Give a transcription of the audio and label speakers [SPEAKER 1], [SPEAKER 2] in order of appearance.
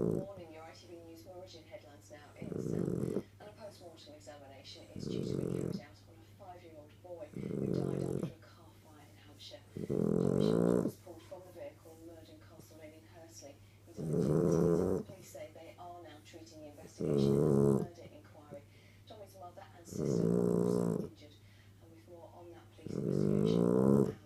[SPEAKER 1] Good morning. Your ITV News Origin headlines now in South. And a post-mortem examination is due to be carried out on a 5-year-old boy who died after a car fire in Hampshire. Hampshire was pulled from the vehicle in Murden Castle Lane in Hursley. He's over 10. Police say they are now treating the investigation as a murder inquiry. Tommy's mother and sister were also injured. And with more on that police investigation.